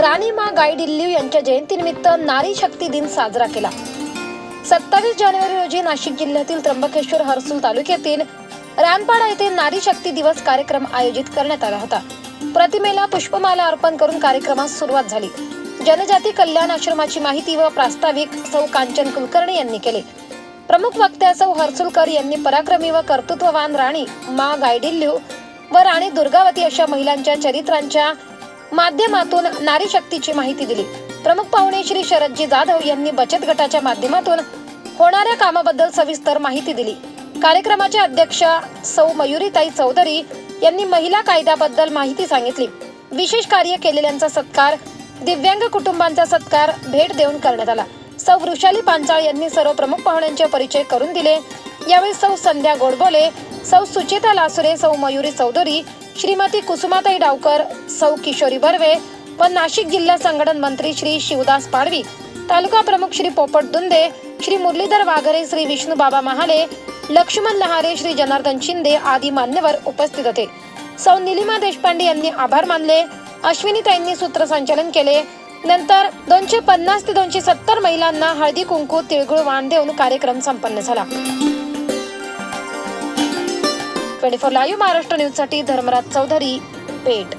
राणी मा गाईडिल्ली यांच्या जयंतीनिमित्त नारी शक्ती दिन साजरा केला। 27 जानेवारी रोजी नाशिक जिल्ह्यातील त्र्यंबकेश्वर हर्सूल तालुक्यातील रानपाडा येथे नारी शक्ती दिवस कार्यक्रम आयोजित करण्यात आला होता। प्रतिमेला पुष्पमाला अर्पण करून कार्यक्रमास सुरुवात झाली। जनजाती कल्याण आश्रमाची माहिती व प्रास्ताविक सौ कांचन कुलकर्णी यांनी केले। प्रमुख वक्त्या सौ हर्सुलकर यांनी पराक्रमी व कर्तृत्ववान राणी मा गाईडिल्ली व राणी दुर्गावती अशा महिलांच्या चरित्रांच्या माध्यमातून नारी शक्तीची माहिती दिली। प्रमुख पाहुणे श्री शरदजी जाधव यांनी बचत गटाच्या माध्यमातून होणाऱ्या कामाबद्दल सविस्तर माहिती दिली। कार्यक्रमाच्या अध्यक्षा सौ मयुरीताई चौधरी यांनी महिला कायद्याबद्दल माहिती सांगितली। विशेष कार्य केलेल्यांचा सत्कार, दिव्यांग कुटुंबांचा सत्कार भेट देऊन करण्यात आला। सौ वृषाली पांचाळ यांनी सर्व प्रमुख पाहुण्यांचे परिचय करून दिले। यावेळी सौ संध्या गोडबोले, सौ सुचेता लासुरे, सौ मयुरी चौधरी, श्रीमती कुसुमाताई डावकर, सौ किशोरी बर्वे व नाशिक जिल्हा संघटन मंत्री श्री शिवदास पाडवी, तालुका प्रमुख श्री पोपट दुंदे, श्री मुरलीधर वाघरे, श्री विष्णू बाबा महाले, लक्ष्मण लहारे, श्री जनार्दन शिंदे आदी मान्यवर उपस्थित होते। सौ निलिमा देशपांडे यांनी आभार मानले। अश्विनीताईंनी सूत्रसंचालन केले। नंतर 250 ते 270 महिलांना हळदी कुंकू तिळगुळ वाण देऊन कार्यक्रम संपन्न झाला। 24 लाईव्ह महाराष्ट्र न्यूज साठी धर्मराज चौधरी, पेठ।